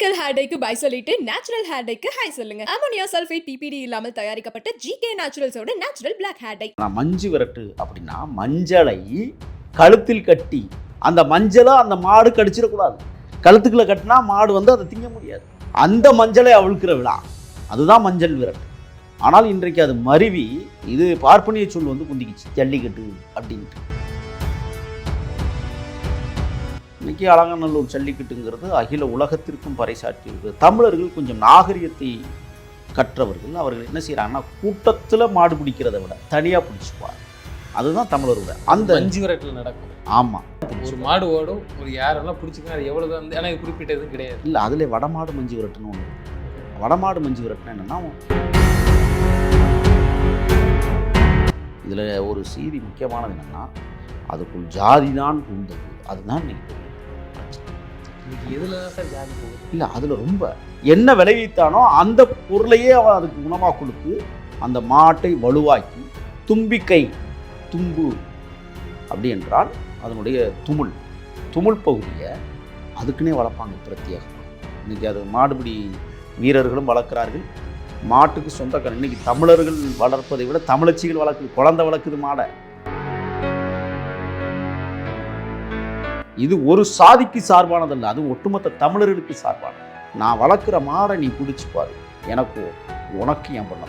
Chemical hair டைக்கு bye சொல்லிட்டு natural hair டைக்கு ஹை சொல்லுங்க. அமோனியா சல்ஃபேட் பிபிடி இல்லாமல் தயாரிக்கப்பட்ட ஜிகே நேச்சுரல்ஸோட நேச்சுரல் பிளாக் ஹேர் டை. மஞ்சு விரட்டு அப்படின்னா மஞ்சளை கழுத்தில் கட்டி அந்த மஞ்சளை அந்த மாடு கடிச்சிடக்கூடாது. கழுத்துக்குள்ள கட்டினா மாடு அதை திங்க முடியாது. அந்த மஞ்சளை அவிழ்க்கிற விழா அதுதான் மஞ்சள் விரட்டு. ஆனால் இன்றைக்கு அது மருவி இது பார்ப்பனிய சொல் குந்திக்கிச்சு ஜல்லிக்கட்டு அப்படின்ட்டு. இன்றைக்கி அலங்காநல்லூர் ஜல்லிக்கட்டுங்கிறது அகில உலகத்திற்கும் பறைசாற்றி இருக்குது. தமிழர்கள் கொஞ்சம் நாகரிகத்தை கற்றவர்கள். அவர்கள் என்ன செய்கிறாங்கன்னா கூட்டத்தில் மாடு பிடிக்கிறத விட தனியாக பிடிச்சிக்குவாங்க. அதுதான் தமிழரோட அந்த அஞ்சு விரட்டில் நடக்கும். ஆமாம், ஒரு மாடு ஓடும், ஒரு யாரெல்லாம் பிடிச்சிக்கணும், அது எவ்வளோ தான். ஆனால் குறிப்பிட்டதும் கிடையாது. இல்லை, அதில் வடமாடு மஞ்சு விரட்டுன்னு ஒன்று. வடமாடு மஞ்சு விரட்டுன்னு என்னென்னா, இதில் ஒரு செய்தி முக்கியமானது என்னென்னா, அதுக்குள் ஜாதி தான் பூந்தது. அதுதான் இன்னைக்கு எதில் தான் சார் ஜாதி போகுது? இல்லை, அதில் ரொம்ப என்ன விளைவித்தானோ அந்த பொருளையே அவன் அதுக்கு குணமாக கொடுத்து அந்த மாட்டை வலுவாக்கி தும்பிக்கை தும்பு அப்படி என்றால் அதனுடைய துமுள் பகுதியை அதுக்குன்னே வளர்ப்பாங்க பிரத்யேகம். இன்றைக்கி அது மாடுபிடி வீரர்களும் வளர்க்குறார்கள். மாட்டுக்கு சொந்தக்காரன். இன்றைக்கி தமிழர்கள் வளர்ப்பதை விட தமிழச்சிகள் வளர்க்குது. குழந்தை வளர்க்குது மாடை. இது ஒரு சாதிக்கு சார்பானதல்ல, அது ஒட்டுமொத்த தமிழர்களுக்கு சார்பானது. நான் வளர்க்குற மாடை நீ பிடிச்சிப்பாரு, எனக்கு உனக்கு என் பண்ண.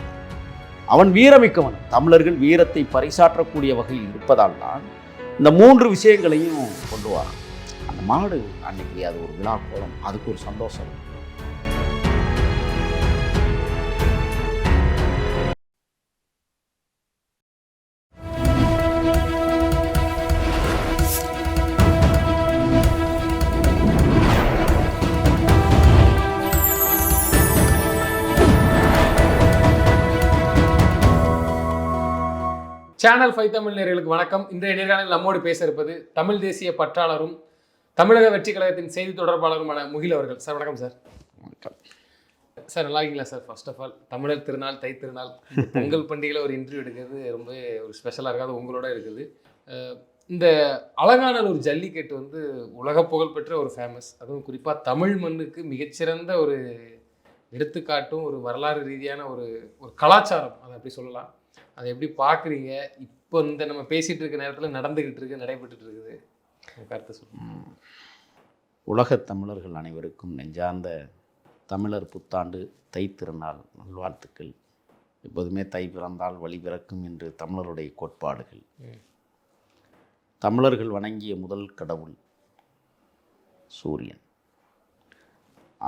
அவன் வீரமிக்கவன். தமிழர்கள் வீரத்தை பறைசாற்றக்கூடிய வகையில் இருப்பதால் தான் இந்த 3 விஷயங்களையும் கொண்டு வரான். அந்த மாடு அன்னைக்கு அது ஒரு விழா கோலம், அதுக்கு ஒரு சந்தோஷம். சேனல் 5 தமிழ் நேயர்களுக்கு வணக்கம். இன்றைய நேர்காணலில் நம்மோடு பேச இருப்பது தமிழ் தேசிய பற்றாளரும் தமிழக வெற்றி கழகத்தின் செய்தி தொடர்பாளருமான முகில் அவர்கள். சார் வணக்கம். சார் வணக்கம் சார். நல்லா இருக்கீங்களா சார்? ஃபர்ஸ்ட் ஆஃப் ஆல், தமிழர் திருநாள், தை திருநாள், பொங்கல் பண்டிகையில் ஒரு இன்டர்வியூ எடுக்கிறது ரொம்ப ஒரு ஸ்பெஷலாக இருக்காது, உங்களோட இருக்குது. இந்த அலங்காநல்லூர் ஜல்லிக்கட்டு உலக புகழ்பெற்ற ஒரு ஃபேமஸ். அதுவும் குறிப்பாக தமிழ் மண்ணுக்கு மிகச்சிறந்த ஒரு எடுத்துக்காட்டும் ஒரு வரலாறு ரீதியான ஒரு கலாச்சாரம், அதை அப்படி சொல்லலாம். அதை எப்படி பார்க்குறீங்க? இப்போ நம்ம பேசிகிட்டு இருக்க நேரத்தில் நடந்துக்கிட்டு இருக்கு, நடைபெற்றுட்டு இருக்குது, கருத்தை சொல்லுங்கள். உலக தமிழர்கள் அனைவருக்கும் நெஞ்சார்ந்த தமிழர் புத்தாண்டு தை திருநாள் நல்வாழ்த்துக்கள். எப்போதுமே தை பிறந்தால் வழி பிறக்கும் என்று தமிழருடைய கோட்பாடுகள். தமிழர்கள் வணங்கிய முதல் கடவுள் சூரியன்.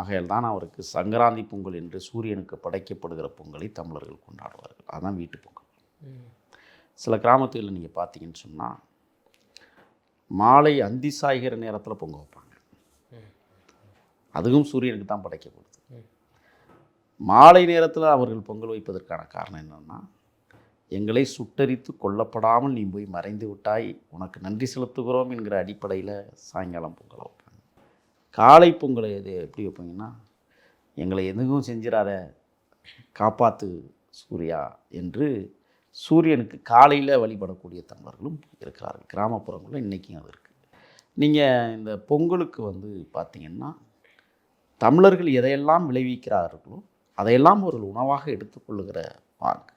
ஆகையால் தான் அவருக்கு சங்கராந்தி பொங்கல் என்று சூரியனுக்கு படைக்கப்படுகிற பொங்கலை தமிழர்கள் கொண்டாடுவார்கள். அதுதான் வீட்டு பொங்கல். சில கிராமத்துகளில் நீங்கள் பார்த்தீங்கன்னு சொன்னால் மாலை அந்தி சாய்கிற நேரத்தில் பொங்க வைப்பாங்க. அதுவும் சூரியனுக்கு தான் படைக்கப்படுது. மாலை நேரத்தில் அவர்கள் பொங்கல் வைப்பதற்கான காரணம் என்னென்னா, எங்களை சுட்டரித்து கொல்லப்படாமல் நீ போய் மறைந்து விட்டாய், உனக்கு நன்றி செலுத்துகிறோம் என்கிற அடிப்படையில் சாயங்காலம் பொங்கலை வைப்பாங்க. காலை பொங்கலை இது எப்படி வைப்பாங்கன்னா, எங்களை எதுவும் செஞ்சிடாத, காப்பாற்று சூர்யா என்று சூரியனுக்கு காலையில் வழிபடக்கூடிய தமிழர்களும் இருக்கிறார்கள். கிராமப்புறங்களில் இன்றைக்கும் அது இருக்குது. நீங்கள் இந்த பொங்கலுக்கு பார்த்திங்கன்னா, தமிழர்கள் எதையெல்லாம் விளைவிக்கிறார்களோ அதையெல்லாம் ஒரு உணவாக எடுத்துக்கொள்ளுகிற பாங்கு.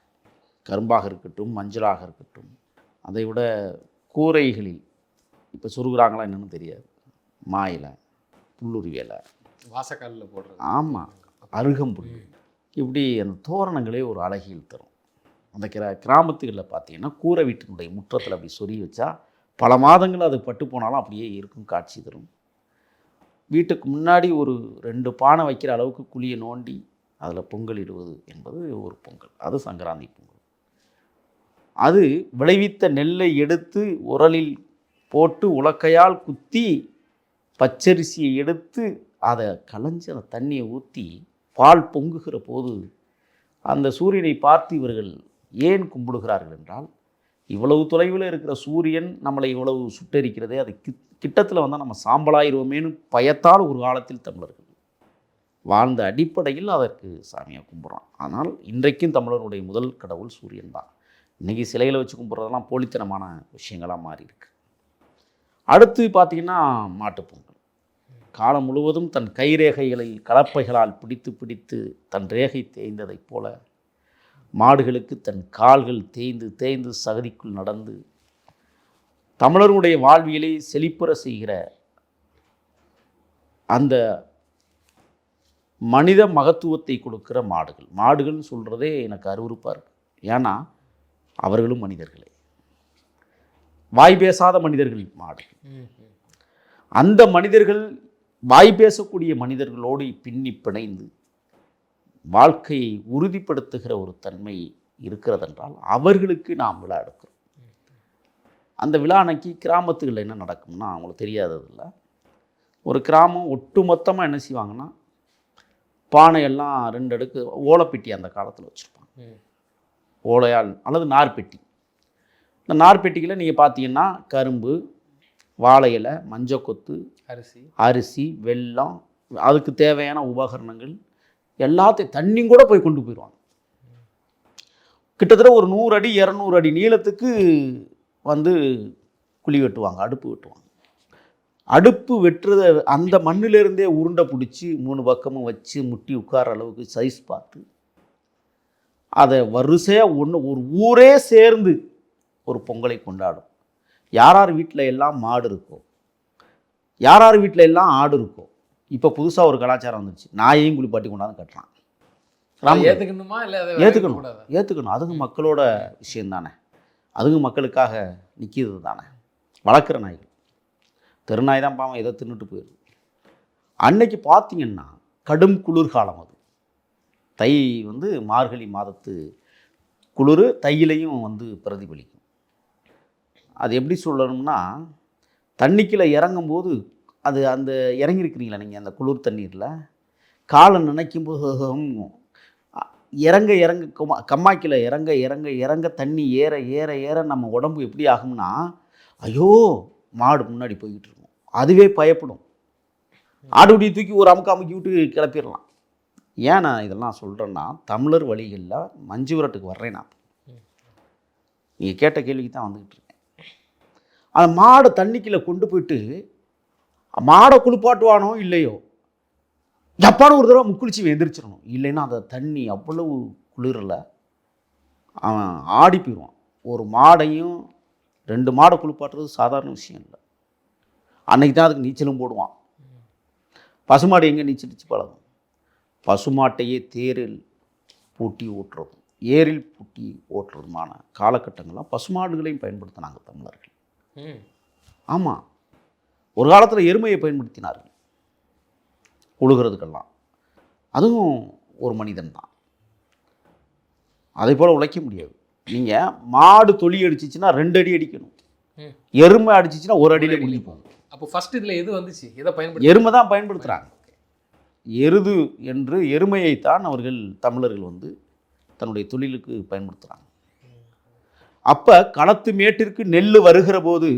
கரும்பாக இருக்கட்டும், மஞ்சளாக இருக்கட்டும், அதை விட கூரைகளில் இப்போ சொருகிறாங்களா என்னன்னு தெரியாது, மா இலை, புல்லுரி இலை, வாசக்காலில் போடுறது, ஆமாம், அருகம்புல், இப்படி அந்த தோரணங்களே ஒரு அழகியல் தரும். அந்த கிராமத்துகளில் பார்த்தீங்கன்னா கூரை வீட்டினுடைய முற்றத்தில் அப்படி சொறி வச்சா பல மாதங்கள் அது பட்டு போனாலும் அப்படியே இருக்கும், காட்சி தரும். வீட்டுக்கு முன்னாடி ஒரு 2 பானை வைக்கிற அளவுக்கு குழியை நோண்டி அதில் பொங்கல் இடுவது என்பது ஒரு பொங்கல். அது சங்கராந்தி பொங்கல். அது விளைவித்த நெல்லை எடுத்து உரலில் போட்டு உலக்கையால் குத்தி பச்சரிசியை எடுத்து அதை களைஞ்சி அந்த தண்ணியை ஊற்றி பால் பொங்குகிற போது அந்த சூரியனை பார்த்து இவர்கள் ஏன் கும்பிடுகிறார்கள் என்றால், இவ்வளவு தொலைவில் இருக்கிற சூரியன் நம்மளை இவ்வளவு சுட்டரிக்கிறதே, அது கிட்டத்தில் வந்தால் நம்ம சாம்பலாயிருவோமேனு பயத்தால் ஒரு காலத்தில் தமிழர்கள் வாழ்ந்த அடிப்படையில் அதற்கு சாமியாக கும்பிட்றான். ஆனால் இன்றைக்கும் தமிழருடைய முதல் கடவுள் சூரியன் தான். இன்றைக்கி சிலைகளை வச்சு கும்பிட்றதெல்லாம் போலித்தனமான விஷயங்களாக மாறி இருக்கு. அடுத்து பார்த்திங்கன்னா மாட்டுப்பொங்கல். காலம் முழுவதும் தன் கைரேகைகளை கலப்பைகளால் பிடித்து பிடித்து தன் ரேகை தேய்ந்ததைப் போல மாடுகளுக்கு தன் கால்கள் தேய்ந்து தேய்ந்து சகதிக்குள் நடந்து தமிழருடைய வாழ்வியலை செழிப்புற செய்கிற அந்த மனித மகத்துவத்தை கொடுக்கிற மாடுகள்னு சொல்கிறதே எனக்கு அருவருப்பாக இருக்குது. ஏன்னா அவர்களும் மனிதர்களே, வாய் பேசாத மனிதர்கள் மாடுகள். அந்த மனிதர்கள் வாய் பேசக்கூடிய மனிதர்களோடு பின்னி பிணைந்து வாழ்க்கையை உறுதிப்படுத்துகிற ஒரு தன்மை இருக்கிறதென்றால் அவர்களுக்கு நாம் விழா எடுக்கிறோம். அந்த விழா அன்னைக்கு கிராமத்துகளில் என்ன நடக்கும்னா அவங்களுக்கு தெரியாததில்லை. ஒரு கிராமம் ஒட்டு மொத்தமாக என்ன செய்வாங்கன்னா, பானையெல்லாம் 2 அடுக்கு ஓலைப்பெட்டி அந்த காலத்தில் வச்சுருப்பாங்க, ஓலையால் அல்லது நார்பெட்டி. இந்த நார்பெட்டிகளை நீங்கள் பார்த்தீங்கன்னா கரும்பு, வாழை இலை, மஞ்சக்கொத்து, அரிசி, வெல்லம், அதுக்கு தேவையான உபகரணங்கள் எல்லாத்தையும் தண்ணி கூட போய் கொண்டு போயிடுவாங்க. கிட்டத்தட்ட ஒரு 100 அடி 200 அடி நீளத்துக்கு வந்து குழி வெட்டுவாங்க, அடுப்பு வெட்டுவாங்க. அடுப்பு வெட்டுறத அந்த மண்ணிலிருந்தே உருண்டை பிடிச்சி 3 பக்கமும் வச்சு முட்டி உட்கார அளவுக்கு சைஸ் பார்த்து அதை வரிசையாக ஒரு ஊரே சேர்ந்து ஒரு பொங்கலை கொண்டாடும். யார் வீட்டில் எல்லாம் மாடு இருக்கோ, யார் வீட்டில் எல்லாம் ஆடு இருக்கோ, இப்போ புதுசாக ஒரு கலாச்சாரம் வந்துச்சு, நாயையும் குளிப்பாட்டி கொண்டாந்து கட்டுறான். ஏற்றுக்கணும். அதுங்க மக்களோட விஷயம் தானே, அதுங்க மக்களுக்காக நிற்கிறது தானே. வளர்க்குற நாய்கள், தெருநாய் தான் பாவம், எதை தின்னுட்டு போயிடுது. அன்னைக்கு பார்த்தீங்கன்னா கடும் குளிர்காலம். அது தை வந்து மார்கழி மாதத்து குளிர் தையிலையும் வந்து பிரதிபலிக்கும். அது எப்படி சொல்லணும்னா, தண்ணிக்குள்ளே இறங்கும்போது அது அந்த இறங்கியிருக்கிறீங்களா நீங்கள் அந்த குளிர் தண்ணீரில் காலை நினைக்கும் போது இறங்க இறங்க கம்மாய்க்கில் இறங்க இறங்க இறங்க தண்ணி ஏற ஏற ஏற நம்ம உடம்பு எப்படி ஆகும்னா, ஐயோ மாடு முன்னாடி போய்கிட்டு இருக்கும், அதுவே பயப்படும். ஆடுபடியை தூக்கி ஒரு அமுக்கி விட்டு கிளப்பிடலாம். ஏன் நான் இதெல்லாம் சொல்கிறேன்னா, தமிழர் வழிகளில் மஞ்சு விரட்டுக்கு வர்றேன் நான். நீங்கள் கேட்ட கேள்விக்கு தான் வந்துக்கிட்டு இருக்கேன். அந்த மாடை தண்ணிக்குள்ளே கொண்டு போயிட்டு மாடை குளிப்பாட்டுவானோ இல்லையோ, ஜப்பான ஒரு தடவை முக்குளிச்சு எந்திரிச்சிடணும். இல்லைன்னா அந்த தண்ணி அவ்வளவு குளிரில் அவன் ஆடி போயிடுவான். ஒரு மாடையும் 2 மாடை குளிப்பாட்டுறது சாதாரண விஷயம் இல்லை. அன்னைக்கு தான் அதுக்கு நீச்சலும் போடுவான். பசுமாடு எங்கே நீச்சலிச்சு பழகும்? பசுமாட்டையே தேரில் பூட்டி ஓட்டுறதும் ஏரில் பூட்டி ஓட்டுறதுமான காலகட்டங்கள்லாம் பசுமாடுகளையும் பயன்படுத்தினாங்க தமிழர்கள். ஆமாம், ஒரு காலத்தில் எருமையை பயன்படுத்தினார்கள் உழுகிறதுக்கெல்லாம். அதுவும் ஒரு மனிதன் தான். அதே போல் உழைக்க முடியாது. நீங்கள் மாடு தொழி அடிச்சிச்சுன்னா 2 அடி அடிக்கணும், எருமை அடிச்சிச்சுன்னா 1 அடியிலே முடிஞ்சு போகும். அப்போ ஃபர்ஸ்ட் இதில் எது வந்துச்சு? எதை பயன்படுத்தி? எருமை தான் பயன்படுத்துகிறாங்க. எருது என்று எருமையைத்தான் அவர்கள் தமிழர்கள் வந்து தன்னுடைய தொழிலுக்கு பயன்படுத்துகிறாங்க. அப்போ களத்து மேட்டிற்கு நெல் வருகிற போது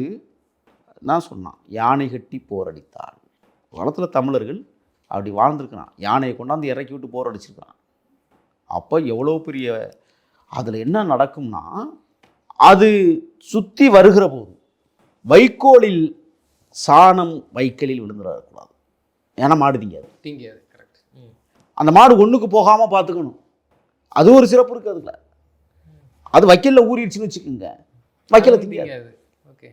நான் சொன்னான், யானை கட்டி போரடித்தாள். காலத்தில் தமிழர்கள் அப்படி வாழ்ந்துருக்கிறான். யானையை கொண்டாந்து இறக்கி விட்டு போர் அடிச்சிருக்கிறான். அப்போ எவ்வளோ பெரிய அதில் என்ன நடக்கும்னா, அது சுற்றி வருகிற போது வைக்கோலில் சாணம் வைக்கலில் விழுந்துடக்கூடாது. ஏன்னா மாடு திங்காது. கரெக்ட். அந்த மாடு ஒன்றுக்கு போகாமல் பார்த்துக்கணும். அது ஒரு சிறப்பு இருக்குது அதுல. அது வைக்கலில் ஊறிடுச்சுன்னு வச்சுக்கோங்க, வைக்கல திங்காது. ஓகே.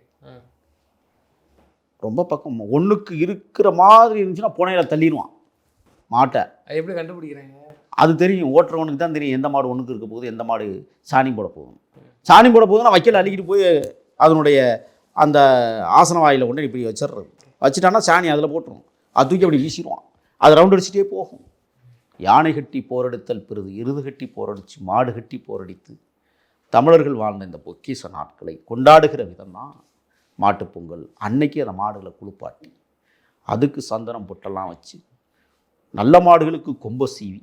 ரொம்ப பக்கம் ஒன்றுக்கு இருக்கிற மாதிரி இருந்துச்சுன்னா புனையில் தள்ளிடுவான் மாட்டை. எப்படி கண்டுபிடிக்கிறாங்க? அது தெரியும், ஓட்டுறவனுக்கு தான் தெரியும் எந்த மாடு ஒன்றுக்கு இருக்க போகுது, எந்த மாடு சாணி போட போகும். சாணி போட போகுதுன்னா வைக்கல் அள்ளிக்கிட்டு போய் அதனுடைய அந்த ஆசன வாயில் கொண்டு இப்படி வச்சிடுறது. வச்சுட்டான்னா சாணி அதில் போட்டுரும், அது தூக்கி அப்படி வீசிடுவான். அது ரவுண்ட் அடிச்சுட்டே போகும். யானை கட்டி போரடித்தல் பெரிது, எருது கட்டி போரடித்து மாடு கட்டி போரடித்து தமிழர்கள் வாழ்ந்த இந்த பொக்கிஷ நாட்களை கொண்டாடுகிற விதம் தான் மாட்டுப்பொங்கல். அன்னைக்கு அந்த மாடுகளை குளிப்பாட்டி அதுக்கு சந்தனம் பொட்டெல்லாம் வச்சு நல்ல மாடுகளுக்கு கொம்ப சீவி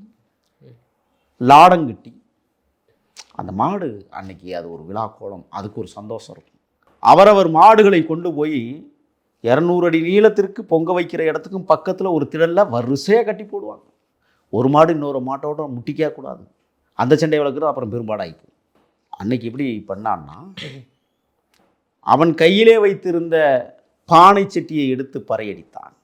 லாடங்கட்டி அந்த மாடு அன்னைக்கு அது ஒரு விழா கோலம், அதுக்கு ஒரு சந்தோஷம் இருக்கும். அவரவர் மாடுகளை கொண்டு போய் 200 அடி நீளத்திற்கு பொங்க வைக்கிற இடத்துக்கும் பக்கத்தில் ஒரு திடலில் வரிசையாக கட்டி போடுவாங்க. ஒரு மாடு இன்னொரு மாட்டோட முட்டிக்கவே கூடாது. அந்த சண்டை வளர்க்குறது அப்புறம் பெரும்பாடாயிக்கும். அன்னைக்கு எப்படி பண்ணான்னா, அவன் கையிலே வைத்திருந்த பானை சட்டியை எடுத்து பறையடித்தான்.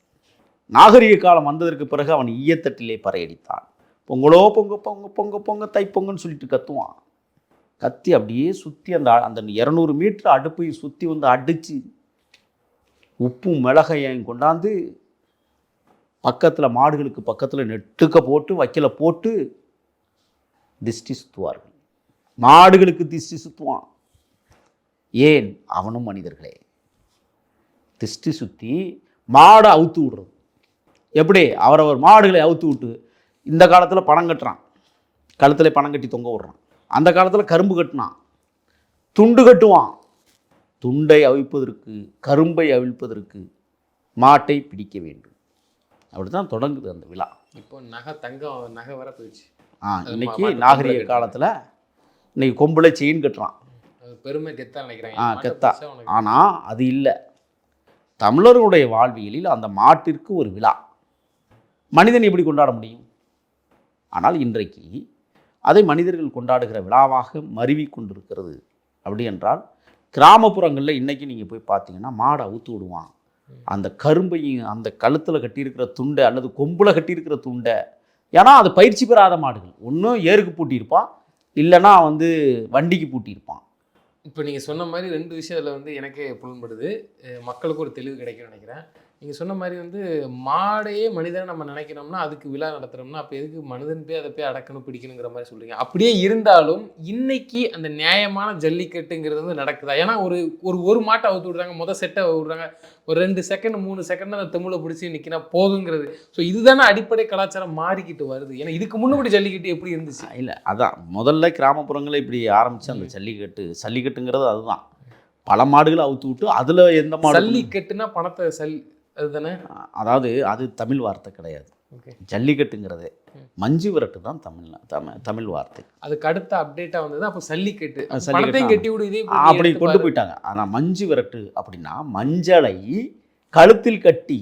நாகரிக காலம் வந்ததற்கு பிறகு அவன் ஈயத்தட்டிலே பறையடித்தான். பொங்கலோ பொங்க பொங்க பொங்க பொங்க தைப்பொங்கன்னு சொல்லிட்டு கத்துவான். கத்தி அப்படியே சுற்றி அந்த 200 மீட்டர் அடுப்பையும் சுற்றி வந்து அடித்து உப்பும் மிளகையும் கொண்டாந்து பக்கத்தில் மாடுகளுக்கு பக்கத்தில் நெட்டுக்க போட்டு வைக்கல போட்டு திஷ்டி சுற்றுவார்கள். மாடுகளுக்கு திஷ்டி சுற்றுவான். ஏன்? அவனும் மனிதர்களே. திஷ்டி சுற்றி மாடை அவுத்து விடுறது. எப்படி? அவரவர் மாடுகளை அவுத்து விட்டு இந்த காலத்தில் பணம் கட்டுறான், கழுத்தில் பணம் கட்டி தொங்க விடுறான். அந்த காலத்தில் கரும்பு கட்டினான், துண்டு கட்டுவான். துண்டை அவிழ்ப்பதற்கு, கரும்பை அவிழ்ப்பதற்கு மாட்டை பிடிக்க வேண்டும். அப்படி தான் தொடங்குது அந்த விழா. இப்போ தங்கம் நகை வர போயிடுச்சு. இன்னைக்கு நாகரிக காலத்தில் இன்னைக்கு கொம்புல செயின் கட்டுறான். பெருமை கெத்தா நினைக்கிறேன். கெத்தா. ஆனால் அது இல்லை. தமிழர்களுடைய வாழ்வியலில் அந்த மாட்டிற்கு ஒரு விழா. மனிதன் எப்படி கொண்டாட முடியும்? ஆனால் இன்றைக்கு அதை மனிதர்கள் கொண்டாடுகிற விழாவாக மருவி கொண்டிருக்கிறது. அப்படி என்றால் கிராமப்புறங்களில் இன்றைக்கி நீங்கள் போய் பார்த்தீங்கன்னா மாடை அவுத்து விடுவான். அந்த கரும்பையும் அந்த கழுத்தில் கட்டியிருக்கிற துண்டை அல்லது கொம்பில் கட்டியிருக்கிற துண்டை, ஏன்னா அது பயிற்சி பெறாத மாடுகள். ஒன்றும் ஏருக்கு பூட்டியிருப்பான், இல்லைன்னா வண்டிக்கு பூட்டியிருப்பான். இப்போ நீங்கள் சொன்ன மாதிரி 2 விஷயத்தில் எனக்கே புலன்படுது. மக்களுக்கு ஒரு தெளிவு கிடைக்கும்னு நினைக்கிறேன். நீங்கள் சொன்ன மாதிரி மாடையே மனிதனை நம்ம நினைக்கிறோம்னா அதுக்கு விழா நடத்துகிறோம்னா அப்போ எதுக்கு மனிதன் போய் அதை போய் அடக்கணும் பிடிக்கணுங்கிற மாதிரி சொல்கிறீங்க. அப்படியே இருந்தாலும் இன்னைக்கு அந்த நியாயமான ஜல்லிக்கட்டுங்கிறது நடக்குதா? ஏன்னா ஒரு மாட்டை அவுத்து விடுறாங்க, செட்டை விடுறாங்க, ஒரு 2 செகண்ட் 3 செகண்ட் அந்த தெம்முல பிடிச்சி நிற்கினா போதுங்கிறது. ஸோ இதுதானே அடிப்படை கலாச்சாரம் மாறிக்கிட்டு வருது. ஏன்னா இதுக்கு முன்னாடி ஜல்லிக்கட்டு எப்படி இருந்துச்சு? இல்லை, அதான் முதல்ல கிராமப்புறங்களில் இப்படி ஆரம்பித்து அந்த ஜல்லிக்கட்டுங்கிறது அதுதான். பல மாடுகளை அவுத்து விட்டு அதில் எந்த மாடு ஜல்லிக்கட்டுனா பணத்தை அதுதானே. அதாவது அது தமிழ் வார்த்தை கிடையாது. ஜல்லிக்கட்டுங்கிறது மஞ்சு விரட்டு தான் தமிழ் வார்த்தை. அதுக்கு அடுத்த அப்டேட்டா வந்தது அப்போ சல்லிக்கட்டு கட்டி விடு அப்படி கொண்டு போயிட்டாங்க. ஆனால் மஞ்சு விரட்டு அப்படின்னா மஞ்சளை கழுத்தில் கட்டி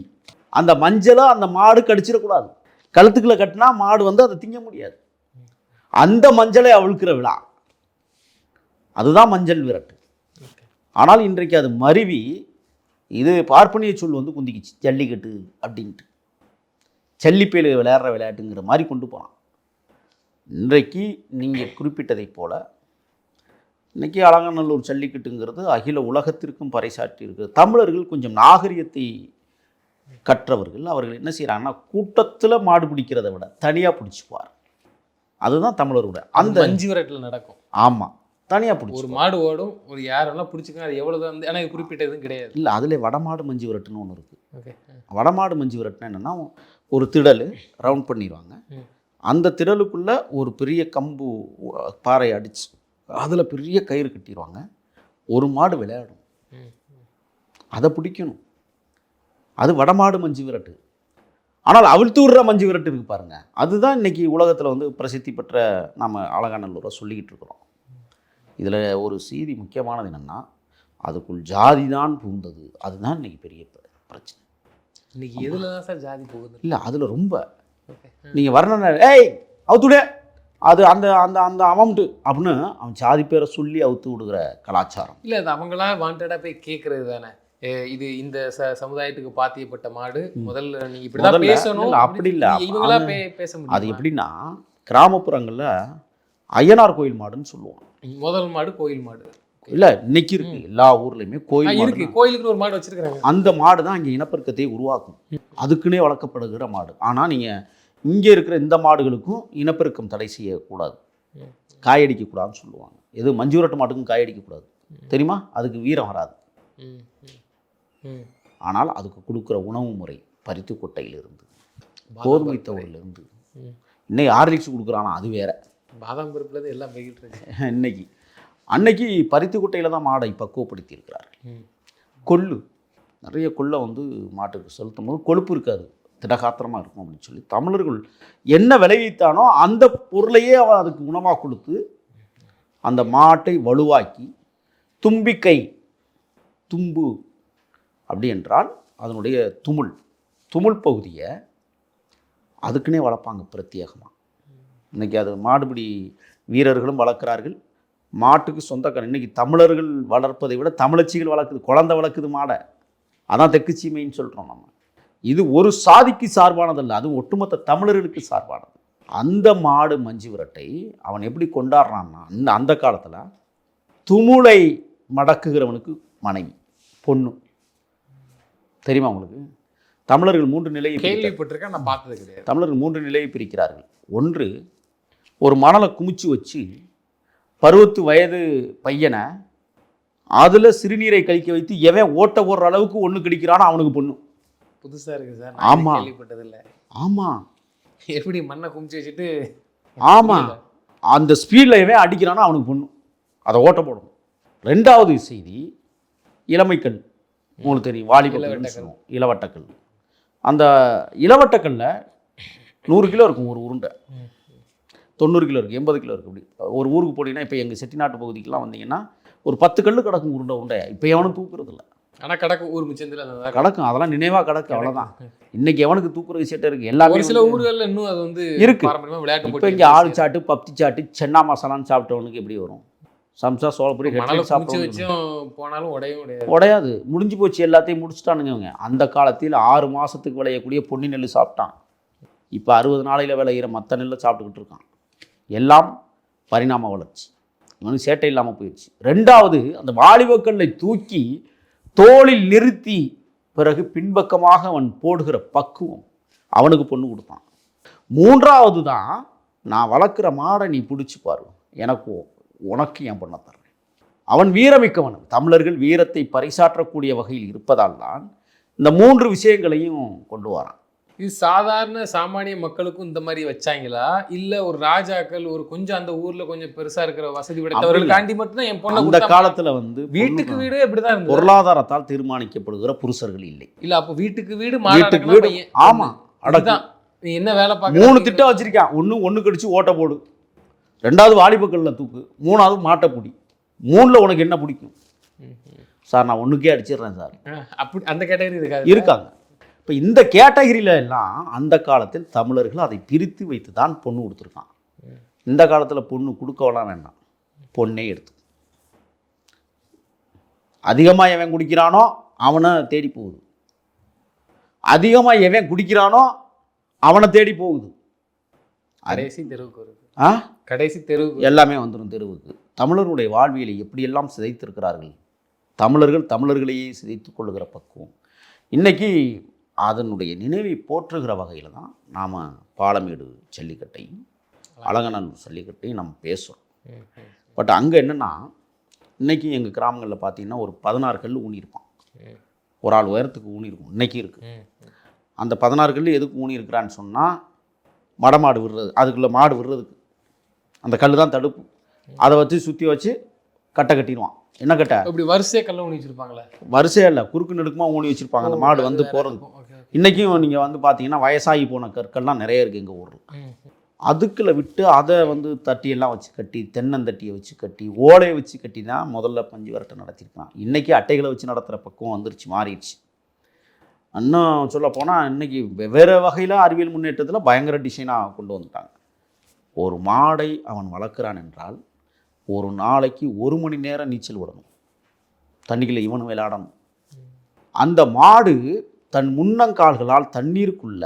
அந்த மஞ்சளை அந்த மாடு கடிச்சிடக்கூடாது. கழுத்துக்குள்ள கட்டினா மாடு அதை திங்க முடியாது. அந்த மஞ்சளை அவிழ்க்கிற விழா அதுதான் மஞ்சள் விரட்டு. ஆனால் இன்றைக்கு அது மருவி இது பார்ப்பனிய சொல் குந்திக்கிச்சு ஜல்லிக்கட்டு அப்படின்ட்டு. ஜல்லிப்பேலு விளையாடுற விளையாட்டுங்கிற மாதிரி கொண்டு போனான். இன்றைக்கு நீங்கள் குறிப்பிட்டதை போல் இன்றைக்கி அலங்காநல்லூர் ஜல்லிக்கட்டுங்கிறது அகில உலகத்திற்கும் பறைசாற்றி இருக்குது. தமிழர்கள் கொஞ்சம் நாகரிகத்தை கற்றவர்கள். அவர்கள் என்ன செய்கிறாங்கன்னா கூட்டத்தில் மாடு பிடிக்கிறத விட தனியாக பிடிச்சிக்குவார். அதுதான் தமிழரோட அந்த அஞ்சு விரட்டில் நடக்கும். ஆமாம், தனியாக பிடிச்சி ஒரு மாடு ஓடும், ஒரு யாரெல்லாம் பிடிச்சிக்கோங்க. அது எவ்வளோ தான் எனக்கு குறிப்பிட்ட எதுவும் கிடையாது. இல்லை, அதில் வடமாடு மஞ்சு விரட்டுன்னு ஒன்று இருக்குது. ஓகே, வடமாடு மஞ்சு விரட்டுனா என்னென்னா ஒரு திடல் ரவுண்ட் பண்ணிடுவாங்க. அந்த திடலுக்குள்ளே ஒரு பெரிய கம்பு பாறை அடிச்சு அதில் பெரிய கயிறு கட்டிடுவாங்க. ஒரு மாடு விளையாடும், அதை பிடிக்கணும். அது வடமாடு மஞ்சு விரட்டு. ஆனால் அவிழ்த்து விடுற மஞ்சு விரட்டு இருக்கு பாருங்க, அதுதான் இன்றைக்கி உலகத்தில் பிரசித்தி பெற்ற நம்ம அலங்காநல்லூரை சொல்லிக்கிட்டு இருக்கிறோம். இதில் ஒரு செய்தி முக்கியமானது என்னென்னா அதுக்குள் ஜாதி தான் புகுந்தது. அதுதான் இன்றைக்கி பெரிய பிரச்சனை. இன்றைக்கி எதில் தான் சார் ஜாதி போகுது? இல்லை, அதில் ரொம்ப நீங்கள் வர்ணனை ஏய் அவுத்துவிட அது அந்த அந்த அந்த அமௌண்ட்டு அப்படின்னு அவன் ஜாதி பேரை சொல்லி அவுத்து விடுகிற கலாச்சாரம். இல்லை, அது அவங்களா வாண்டடாக போய் கேட்குறது தானே. இது இந்த சமுதாயத்துக்கு பாத்தியப்பட்ட மாடு, முதல்ல நீங்கள் இப்படி தான் பேசணும். அப்படி இல்லை, இவங்களா பேச முடியும். அது எப்படின்னா கிராமப்புறங்களில் ஐயனார் கோயில் மாடுன்னு சொல்லுவோம். முதல் மாடு கோயில் மாடு இல்லை, இன்னைக்கு இருக்கு எல்லா ஊர்லேயுமே கோயில் இருக்கு. கோயிலுக்கு ஒரு மாடு வச்சிருக்காங்க. அந்த மாடு தான் இங்கே இனப்பெருக்கத்தை உருவாக்கும். அதுக்குன்னே வளர்க்கப்படுகிற மாடு. ஆனால் நீங்கள் இங்கே இருக்கிற இந்த மாடுகளுக்கும் இனப்பெருக்கம் தடை செய்யக்கூடாது, காயடிக்கக்கூடாதுன்னு சொல்லுவாங்க. எது மஞ்சு விரட்டு மாட்டுக்கும் காயடிக்கக்கூடாது தெரியுமா? அதுக்கு வீரம் வராது. ஆனால் அதுக்கு கொடுக்குற உணவு முறை பருத்தி கொட்டையிலிருந்து, கோதுமை தோலிலிருந்து, இன்னைக்கு ஹார்லிக்ஸ் கொடுக்குறானா அது வேற, பாதாம் பருப்புலேருந்து எல்லாம் போய்கிட்டு இருக்கு. அன்னைக்கு பருத்தி கொட்டையில் தான் மாடை பக்குவப்படுத்தி இருக்கிறார்கள். கொள்ளு நிறைய கொள்ளை மாட்டுக்கு செலுத்தும் போது கொழுப்பு இருக்காது, திடகாத்திரமாக இருக்கும் அப்படின்னு சொல்லி தமிழர்கள் என்ன விளைவித்தானோ அந்த பொருளையே அவன் அதுக்கு உணவாக கொடுத்து அந்த மாட்டை வலுவாக்கி தும்பிக்கை தும்பு அப்படி என்றால் அதனுடைய துமுள் பகுதியை அதுக்குன்னே வளர்ப்பாங்க பிரத்யேகமாக. இன்றைக்கி அது மாடுபிடி வீரர்களும் வளர்க்குறார்கள். மாட்டுக்கு சொந்தக்காரன் இன்றைக்கி தமிழர்கள் வளர்ப்பதை விட தமிழச்சிகள் வளர்க்குது, குழந்தை வளர்க்குது மாடை. அதான் தெற்கு சீமைன்னு சொல்கிறோம் நம்ம. இது ஒரு சாதிக்கு சார்பானதல்ல, அது ஒட்டுமொத்த தமிழர்களுக்கு சார்பானது. அந்த மாடு மஞ்சு விரட்டை அவன் எப்படி கொண்டாடுறான்னா, அந்த காலத்தில் துமுலை மடக்குகிறவனுக்கு மனைவி பொண்ணு. தெரியுமா உங்களுக்கு? தமிழர்கள் 3 நிலையை கேள்விப்பட்டிருக்கேன், நான் பார்த்தது கிடையாது. தமிழர்கள் 3 நிலையை பிரிக்கிறார்கள். ஒன்று, ஒரு மணலை குமிச்சு வச்சு 10 வயது பையனை அதில் சிறுநீரை கழிக்க வைத்து எவன் ஓட்ட போடுற அளவுக்கு ஒன்று கிடைக்கிறானோ அவனுக்கு பொண்ணு. புதுசாக இருக்குது சார், ஆமாம் கேள்விப்பட்டதில்லை. ஆமாம், எப்படி மண்ணை குமிச்சு வச்சுட்டு? ஆமாம், அந்த ஸ்பீடில் எவன் அடிக்கிறானோ அவனுக்கு பொண்ணு, அதை ஓட்ட போடணும். 2வது செய்தி, இளமைக்கல். உங்களுக்கு தெரியும், வாலிபக்கல்னு சொல்லுவோம், இளவட்டக்கல். அந்த இளவட்டக்கல்ல 100 கிலோ இருக்கும் ஒரு உருண்டை, 90 கிலோ இருக்குது, 80 கிலோ இருக்குது. அப்படி ஒரு ஊருக்கு போனீங்கன்னா, இப்போ எங்கள் செட்டிநாட்டு பகுதிக்கெலாம் வந்தீங்கன்னா ஒரு 10 கல் கிடக்கும் உருண்டையா. இப்போ எவனும் தூக்குறது இல்லை. ஆனால் கிடக்கும், ஊர் மிச்சத்தில் கிடக்கும், அதெல்லாம் நினைவாக கிடக்கு, அவ்வளோதான். இன்னைக்கு எவனுக்கு தூக்குறது சேட்டை இருக்குது எல்லாமே. ஒரு சில ஊர்களில் இன்னும் அது வந்து இருக்கு. விளையாட்டு. இப்போ இங்கே ஆளு சாட்டு, பப்தி சாட்டு, சென்னா மசாலான்னு சாப்பிட்டவனுக்கு எப்படி வரும்? சம்சா, சோளப்பொரி, போனாலும் உடையாது, முடிஞ்சு போச்சு, எல்லாத்தையும் முடிச்சுட்டானுங்க அவங்க. அந்த காலத்தில் 6 மாதத்துக்கு விளையக்கூடிய பொன்னி நெல் சாப்பிட்டான். இப்போ 60 நாளையில் விளையிற மற்ற நெல்லை சாப்பிட்டுக்கிட்டு இருக்கான். எல்லாம் பரிணாம வளர்ச்சி. இவனுக்கு சேட்டை இல்லாமல் போயிடுச்சு. 2வது, அந்த வாலிபக்கல்லை தூக்கி தோளில் நிறுத்தி பிறகு பின்பக்கமாக அவன் போடுகிற பக்குவம் அவனுக்கு பொண்ணு கொடுத்தான். 3வது தான், நான் வளர்க்குற மாடை நீ பிடிச்சி பாரு, எனக்கு உனக்கு என் பொண்ணை தர்றேன். அவன் வீரமிக்கவன். தமிழர்கள் வீரத்தை பறைசாற்றக்கூடிய வகையில் இருப்பதால் தான் இந்த 3 விஷயங்களையும் கொண்டு வரான். இது சாதாரண சாமானிய மக்களுக்கும் இந்த மாதிரி வச்சாங்களா, இல்ல ஒரு ராஜாக்கள் ஒரு கொஞ்சம் அந்த ஊர்ல கொஞ்சம் பெருசா இருக்கிற வசதி படைத்தவர்களுக்காண்டி மட்டும்தான் என் பொண்ணை? அந்த காலத்துல வந்து வீட்டுக்கு வீடு எப்படிதான் இருந்தது? பொருளாதாரத்தால் தீர்மானிக்கப்படுகிற புருஷர்கள் இல்லை. இல்ல அப்போ வீட்டுக்கு வீடு ஆமா, அடக்கம். நீ என்ன வேலை பார்க்க? 3 திட்டம் வச்சிருக்கான். ஒண்ணு கடிச்சு ஓட்ட போடு, 2வது வாலிபக்கல்ல தூக்கு, 3வது மாட்டை பிடி. 3ல உனக்கு என்ன பிடிக்கும் சார்? நான் 1க்கே அடிச்சிடுறேன் சார். அப்படி அந்த கேட்டகரி இருக்காங்க. இப்போ இந்த கேட்டகரியில எல்லாம் அந்த காலத்தில் தமிழர்கள் அதை பிரித்து வைத்து தான் பொண்ணு கொடுத்துருக்கான். இந்த காலத்தில் பொண்ணு கொடுக்கலாம் வேண்டாம், பொண்ணே எடுத்து. அதிகமாக எவன் குடிக்கிறானோ அவனை தேடி போகுது, அதிகமாக எவன் குடிக்கிறானோ அவனை தேடி போகுது. கடைசி தெருவுக்கு வருது. கடைசி தெருவுக்கு எல்லாமே வந்துடும் தெருவுக்கு. தமிழர்களுடைய வாழ்வியலை எப்படியெல்லாம் சிதைத்திருக்கிறார்கள். தமிழர்களையே சிதைத்து கொள்ளுகிற பக்குவம். இன்னைக்கு அதனுடைய நினைவை போற்றுகிற வகையில் தான் நாம் பாலமேடு ஜல்லிக்கட்டையும் அலங்காநல்லூர் ஜல்லிக்கட்டையும் நம்ம பேசுகிறோம். பட் அங்கே என்னென்னா, இன்றைக்கி எங்கள் கிராமங்களில் பார்த்தீங்கன்னா ஒரு 16 கல் ஊனியிருப்பான். ஒரு ஆள் உயரத்துக்கு ஊனியிருக்கும். இன்றைக்கி இருக்குது. அந்த 16 கல் எதுக்கு ஊனி இருக்கிறான்னு சொன்னால், மடமாடு விடுறது, அதுக்குள்ளே மாடு விடுறதுக்கு அந்த கல் தான் தடுப்பு. அதை வச்சு சுற்றி வச்சு கட்டை கட்டிடுவான். என்ன கட்டை? இப்படி வரிசையாக கல்லை ஊனி வச்சுருப்பாங்களே? வரிசையாக இல்லை, குறுக்கு நெடுக்குமாக ஊனி வச்சுருப்பாங்க அந்த மாடு வந்து போகிறதுக்கு. இன்றைக்கும் நீங்கள் வந்து பார்த்தீங்கன்னா வயசாகி போன கற்கள்லாம் நிறைய இருக்குது எங்கள் ஊரில். அதுக்குள்ளே விட்டு அதை வந்து தட்டியெல்லாம் வச்சு கட்டி, தென்னந்தட்டியை வச்சு கட்டி, ஓலையை வச்சு கட்டி தான் முதல்ல பஞ்சு விரட்டை நடத்திருக்கான். இன்றைக்கி அட்டைகளை வச்சு நடத்துகிற பக்குவம் வந்துருச்சு, மாறிடுச்சு. இன்னும் சொல்ல போனால் இன்றைக்கி வெவ்வேறு வகையில் அறிவியல் முன்னேற்றத்தில் பயங்கர டிசைனாக கொண்டு வந்துட்டாங்க. ஒரு மாடை அவன் வளர்க்குறான் என்றால் ஒரு நாளைக்கு 1 மணி நேரம் நீச்சல் விடணும், தண்ணிக்குள்ளே இவனும் விளையாடணும். அந்த மாடு தன் முன்னங்கால்களால் தண்ணீருக்குள்ள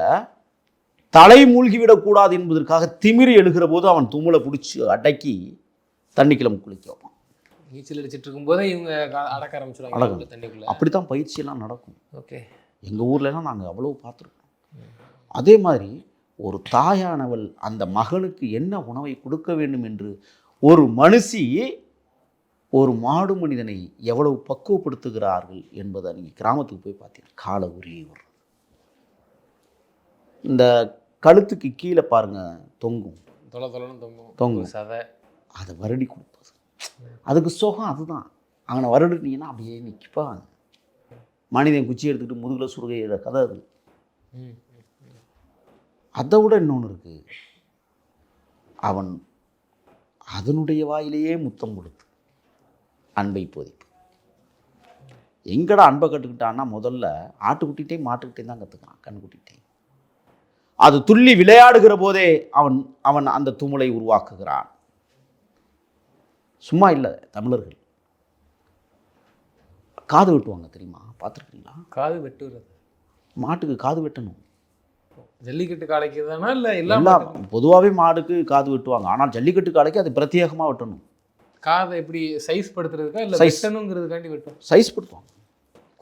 தலை மூழ்கிவிடக்கூடாது என்பதற்காக திமிரி எழுகிற போது அவன் தும்முலை பிடிச்சி அடக்கி தண்ணிக்குள்ள குளிக்க வைப்பான். நீச்சல் அடிச்சிட்டு இருக்கும்போதே இவங்க அடக்க ஆரம்பிச்சிடுவாங்க தண்ணிக்குள்ள. அப்படித்தான் பயிற்சியெல்லாம் நடக்கும். ஓகே, எங்கள் ஊர்லலாம் நாங்கள் அவ்வளோ பார்த்துருக்கோம். அதே மாதிரி ஒரு தாயானவள் அந்த மகனுக்கு என்ன உணவை கொடுக்க வேண்டும் என்று ஒரு மனுஷி ஒரு மாடு மனிதனை எவ்வளவு பக்குவப்படுத்துகிறார்கள் என்பதை நீங்கள் கிராமத்துக்கு போய் பார்த்தீங்கன்னா காலை உருளி வரும். இந்த கழுத்துக்கு கீழே பாருங்க தொங்கும், தொங்கும் சதை, அதை வருடி கொடுப்பது. அதுக்கு சுகம் அதுதான். அவனை வருடுனீங்கன்னா அப்படியே நிற்பாங்க. மனிதன் குச்சி எடுத்துக்கிட்டு முதுகில் சுருகையிற கதை அது. அதை விட இன்னொன்று இருக்குது, அவன் அதனுடைய வாயிலேயே முத்தம் கொடுத்து அன்பை போதிப்பு. எங்கடா அன்பை கற்றுக்கிட்டான்னா, முதல்ல ஆட்டுக்குட்டிகிட்டே மாட்டுக்கிட்டே தான் கற்றுக்கிறான், கண்ணுக்குட்டிகிட்டே. அது துள்ளி விளையாடுகிற போதே அவன் அவன் அந்த துமுலை உருவாக்குகிறான். சும்மா இல்லை, தமிழர்கள் காது வெட்டுவாங்க தெரியுமா? பார்த்துருக்கீங்களா? காது வெட்டுறது மாட்டுக்கு காது வெட்டணும். ஜல்லிக்கட்டு காளைக்கு தானா இல்லை எல்லா எல்லாம் பொதுவாகவே மாடுக்கு காது வெட்டுவாங்க. ஆனால் ஜல்லிக்கட்டு காளைக்கு அது பிரத்யேகமாக வெட்டணும். காதை எப்படி சைஸ் படுத்துறதுக்கா இல்லை Size. வெட்டணுங்கிறதுக்காண்டி வெட்டும்? சைஸ் படுத்துவாங்க.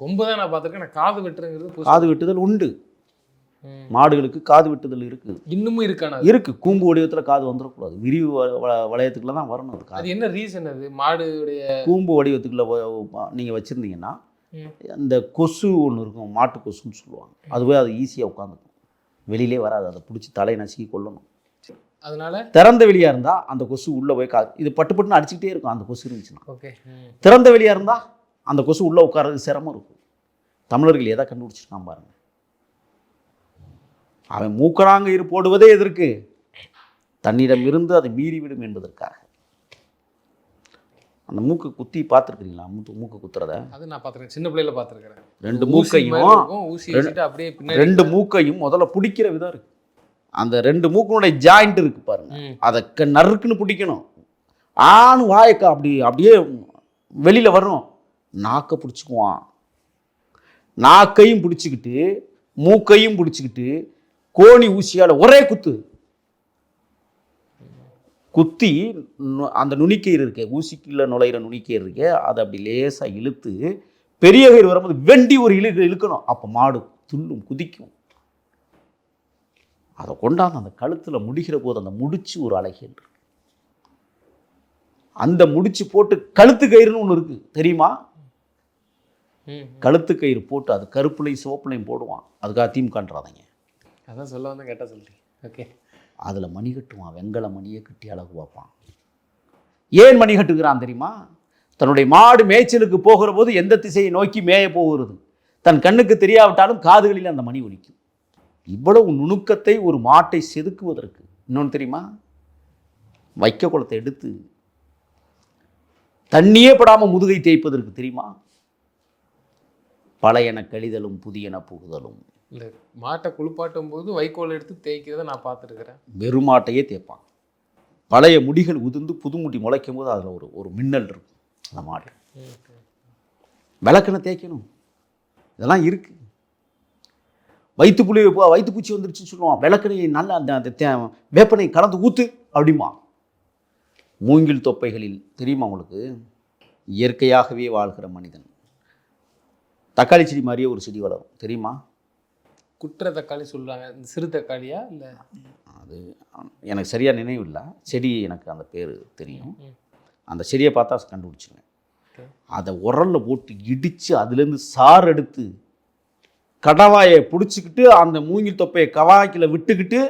கொம்பு தான் நான் பார்த்துருக்கேன். நான் காது வெட்டுறங்கிறது புதுசா. காது வெட்டுதல் உண்டு. மாடுகளுக்கு காது வெட்டுதல் இருக்குது. இன்னமும் இருக்கான இருக்கு. கூம்பு வடிவத்தில் காது வந்துடக்கூடாது. விரிவு வளையத்துக்குள்ள தான் வரணும் அது காது. அது என்ன ரீசன்? அது மாடுடைய கூம்பு வடிவத்துக்குள்ள நீங்கள் வச்சுருந்தீங்கன்னா அந்த கொசு ஒன்று இருக்கும், மாட்டு கொசுன்னு சொல்லுவாங்க. அதுவே அது ஈஸியாக உட்காந்துக்கும், வெளியிலே வராது. அதை பிடிச்சி தலையை நசுக்கி கொள்ளணும். அதனால திறந்த வெளியாக இருந்தால் அந்த கொசு உள்ளே போய் காது இது பட்டு பட்டுன்னு அடிச்சுக்கிட்டே இருக்கும். அந்த கொசு இருந்துச்சுன்னா. ஓகே. திறந்த வெளியாக இருந்தால் அந்த கொசு உள்ளே உட்கார்றது சிரமம் இருக்கும். தமிழர்கள் எதை கண்டுபிடிச்சிருக்கான் பாருங்க. அவன் மூக்கணாங்கயிறு போடுவதே எதற்கு? தன்னிடம் இருந்து அதை மீறிவிடும் என்பதற்காக. அந்த மூக்கு குத்தி பார்த்துருக்கீங்களா? மூக்கு குத்துறத அது நான் பார்த்துருக்கேன், சின்ன பிள்ளையில பார்த்துருக்கேன். ரெண்டு மூக்கையும் ஊசி வச்சுட்டு அப்படியே பின்னாடி ரெண்டு மூக்கையும் முதல்ல பிடிக்கிற விதம் இருக்கு. அந்த ரெண்டு மூக்கினுடைய ஜாயிண்ட் இருக்கு பாருங்க, அதை நறுக்குன்னு பிடிக்கணும். ஆணு வாயக்கா அப்படியே வெளியில வரும். நாக்கை பிடிச்சிக்குவான். நாக்கையும் பிடிச்சிக்கிட்டு மூக்கையும் பிடிச்சிக்கிட்டு கோணி ஊசியால் ஒரே குத்தி அந்த நுனிக்கயிறு இருக்கே, ஊசிக்குள்ள நுழையிற நுனிக்கயிறு இருக்கே, அதை அப்படி லேசாக இழுத்து பெரிய கயிறு வரும்போது வெண்டி ஒரு இழுக்கணும். அப்போ மாடு துள்ளும், குதிக்கும். அதை கொண்டாந்து அந்த கழுத்தில் முடிகிற போது அந்த முடிச்சு ஒரு அழகியல். அந்த முடிச்சு போட்டு கழுத்து கயிறுன்னு ஒன்று இருக்கு, தெரியுமா? கழுத்து கயிறு போட்டு அது கருப்புலையும் சிவப்புலையும் போடுவான். அதுக்காக திமுகன்றாதீங்க, அதான் சொல்ல வந்து கேட்டால் சொல்கிறீங்க. ஓகே. அதில் மணி கட்டுவான், வெங்கல மணியை கட்டி அழகு பார்ப்பான். ஏன் மணி கட்டுகிறான் தெரியுமா? தன்னுடைய மாடு மேய்ச்சலுக்கு போகிற போது எந்த திசையை நோக்கி மேய போகிறது தன் கண்ணுக்கு தெரியாவிட்டாலும் காதுகளில் அந்த மணி ஒலிக்கும். இவ்வளவு நுணுக்கத்தை ஒரு மாட்டை செதுக்குவதற்கு. இன்னொன்று தெரியுமா? வைக்க குளத்தை எடுத்து தண்ணியே படாமல் முதுகை தேய்ப்பதற்கு தெரியுமா? பழையன கழிதலும் புதியன புகுதலும். இல்லை, மாட்டை குளிப்பாட்டும் போது வைக்கோல் எடுத்து தேய்க்கிறத நான் பார்த்துருக்கிறேன். வெறுமாட்டையே தேய்ப்பான். பழைய முடிகள் உதிர்ந்து புது முடி முளைக்கும் போது அதில் ஒரு மின்னல் இருக்கும். அந்த மாட்டு விளக்கெண்ணை தேய்க்கணும். இதெல்லாம் இருக்கு. வயிற்றுப்பூச்சி வந்துருச்சுன்னு சொல்லுவான். விளக்கெண்ணையை நல்லா அந்த வேப்பனை கலந்து ஊத்து அப்படிமா. மூங்கில் தொப்பைகளில் தெரியுமா உங்களுக்கு? இயற்கையாகவே வாழ்கிற மனிதன் தக்காளி செடி மாதிரியே ஒரு செடி வளரும், தெரியுமா? குற்ற தக்காளி சொல்லுவாங்க. இந்த சிறு தக்காளியா? இல்லை, அது எனக்கு சரியாக நினைவு இல்லை. செடி எனக்கு அந்த பேர் தெரியும். அந்த செடியை பார்த்தா கண்டுபிடிச்சிருவேன். அதை உரலில் போட்டு இடித்து அதுலேருந்து சாறு எடுத்து கடவாயை பிடிச்சிக்கிட்டு அந்த மூங்கில் தொப்பையை கவாய்க்கில் விட்டுக்கிட்டு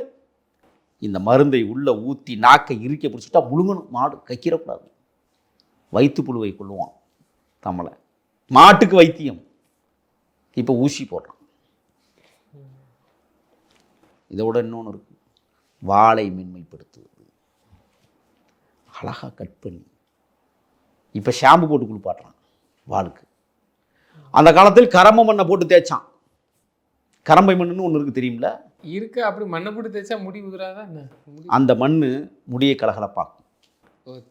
இந்த மருந்தை உள்ளே ஊற்றி நாக்கை இறுக்க பிடிச்சிட்டா முழுங்கணும். மாடு கைக்கிறக்கூடாது. வயிற்று புழுவை கொள்ளுவான் தமிழை. மாட்டுக்கு வைத்தியம். இப்போ ஊசி போடுறான். இதோட இன்னொன்று இருக்குது, வாளை மென்மைப்படுத்துவது. அழகாக கட் பண்ணி இப்போ ஷாம்பு போட்டு குளிப்பாட்டுறான் வாளுக்கு. அந்த காலத்தில் கரம்ப மண்ணை போட்டு தேய்ச்சான். கரம்பை மண்ணுன்னு ஒன்று இருக்குது, தெரியுமில்ல? இருக்கு. அப்படி மண்ணை போட்டு தேய்ச்சா முடி உதிராதா என்ன? அந்த மண் முடியை கலகலப்பாக்கும்.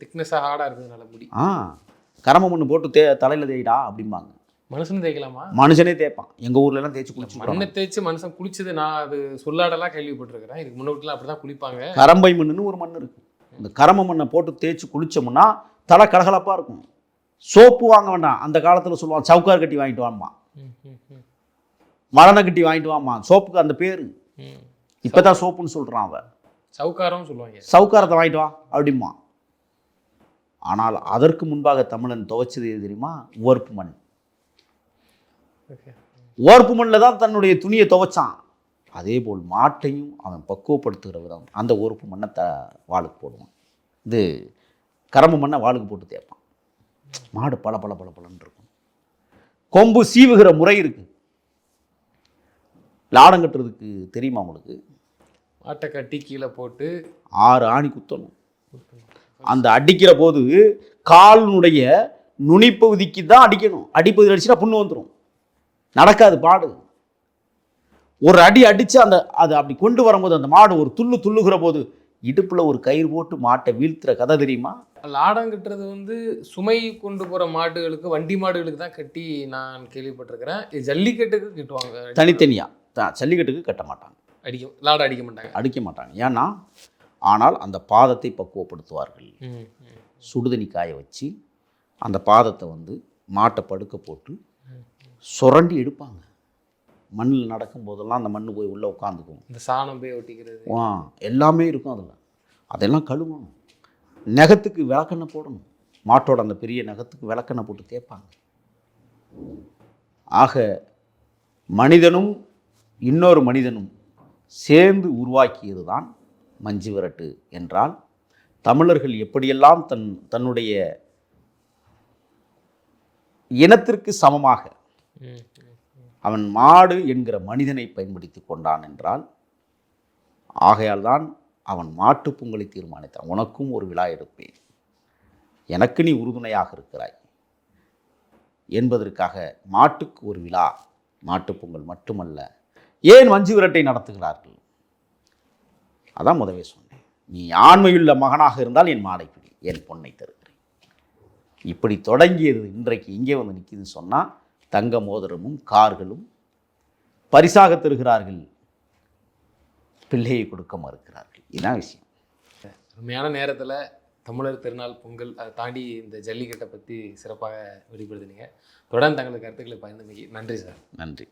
திக்னஸாக ஹார்டாக இருக்கிறதுனால முடி. கரம்ப மண்ணு போட்டு தலையில் தேய்டா அப்படிம்பாங்க. மனுஷனும் தேய்க்கலாமா? மனுஷனே தேய்ப்பான். எங்கள் ஊர்லலாம் தேய்ச்சி குளிச்சு. மண்ணை தேய்ச்சி மனுஷன் குளிச்சது நான் அது சொல்லாடெல்லாம் கேள்விப்பட்டிருக்கிறேன். இதுக்கு முன்னாடிலாம் அப்படி தான் குளிப்பாங்க. கரம்பை மண்ணுன்னு ஒரு மண் இருக்குது. இந்த கரம்ப மண்ணை போட்டு தேய்ச்சி குளித்தோம்னா தலை கலகலப்பாக இருக்கும். சோப்பு வாங்க வேண்டாம். அந்த காலத்தில் சொல்லுவான் சவுக்கார் கட்டி வாங்கிட்டு வாமா, மரண கட்டி வாங்கிட்டு வாமா. சோப்புக்கு அந்த பேர். இப்போ தான் சோப்புன்னு சொல்கிறான் அவன். சவுக்காரம் சொல்லுவாங்க. சவுக்காரத்தை வாங்கிட்டு வா அப்படிமா. ஆனால் அதற்கு முன்பாக தமிழன் துவைச்சது எது தெரியுமா? ஓர்ப்பு மண். ஓர்ப்பு மண்ணில் தான் தன்னுடைய துணியை துவைச்சான். அதே போல் மாட்டையும் அவன் பக்குவப்படுத்துகிற விதம். அந்த ஓர்ப்பு மண்ணை வாளுக்கு போடுவான். இது கரம்பு மண்ணை வாளுக்கு போட்டு தேய்ப்பான். மாடு பல பல பல பலன்னு இருக்கும். கொம்பு சீவுகிற முறை இருக்கு. லாடம் கட்டுறதுக்கு தெரியுமா உங்களுக்கு? மாட்டை கட்டி கீழே போட்டு 6 ஆணி குத்தணும். அந்த அடிக்கிற போது காலினுடைய நுனிப்பகுதிக்கு தான் அடிக்கணும். அடிப்பகுதி அடிச்சுன்னா புண்ணு வந்துடும், நடக்காது பாடு. ஒரு அடி அடித்து அது அப்படி கொண்டு வரும்போது அந்த மாடு ஒரு துள்ளுகிற போது இடுப்பில் ஒரு கயிறு போட்டு மாட்டை வீழ்த்துற கதை தெரியுமா? லாடம் கட்டுறது வந்து சுமை கொண்டு போகிற மாடுகளுக்கு, வண்டி மாடுகளுக்கு தான் கட்டி நான் கேள்விப்பட்டிருக்கிறேன். ஜல்லிக்கட்டுக்கு கட்டுவாங்க தனித்தனியாக. ஜல்லிக்கட்டுக்கு கட்ட மாட்டாங்க, லாடம் அடிக்க மாட்டாங்க. அடிக்க மாட்டாங்க. ஏன்னா ஆனால் அந்த பாதத்தை பக்குவப்படுத்துவார்கள். ம், ம். சுடுதண்ணி காய வச்சு அந்த பாதத்தை வந்து மாட்டை படுக்க போட்டு சுரண்டி எடுப்பாங்க. மண்ணில் நடக்கும்போதெல்லாம் அந்த மண் போய் உள்ளே உட்காந்துக்கும், இந்த சாணம் போய் ஒட்டிக்கிறது. எல்லாமே இருக்கும் அதில். அதெல்லாம் கழுவணும். நகத்துக்கு விளக்கெண்ணெய் போடணும். மாட்டோட அந்த பெரிய நகத்துக்கு விளக்கெண்ணெய் போட்டு தேய்ப்பாங்க. ஆக மனிதனும் இன்னொரு மனிதனும் சேர்ந்து உருவாக்கியது தான் மஞ்சு விரட்டு என்றால், தமிழர்கள் எப்படியெல்லாம் தன்னுடைய இனத்திற்கு சமமாக அவன் மாடு என்கிற மனிதனை பயன்படுத்தி கொண்டான் என்றால், ஆகையால் தான் அவன் மாட்டுப் பொங்கலை தீர்மானித்தான். உனக்கும் ஒரு விழா எடுப்பேன், எனக்கு நீ உறுதுணையாக இருக்கிறாய் என்பதற்காக மாட்டுக்கு ஒரு விழா, மாட்டுப் பொங்கல் மட்டுமல்ல, ஏன் மஞ்சு விரட்டை நடத்துகிறார்கள்? அதான் முதவே சொன்னேன், நீ ஆண்மையுள்ள மகனாக இருந்தால் என் மாடை பிடி, என் பொன்னை தருகிறேன். இப்படி தொடங்கியது இன்றைக்கு இங்கே வந்து நிற்கிதுன்னு சொன்னால், தங்க மோதிரமும் கார்களும் பரிசாக தருகிறார்கள், பிள்ளையை கொடுக்க மறுக்கிறார்கள். இதுதான் விஷயம். அருமையான நேரத்தில் தமிழர் திருநாள் பொங்கல் அதை தாண்டி இந்த ஜல்லிக்கட்டை பற்றி சிறப்பாக வெளிப்படுத்தினீங்க. தொடர்ந்து தங்களது கருத்துக்களை பகிர்ந்தமைக்கு நன்றி சார். நன்றி.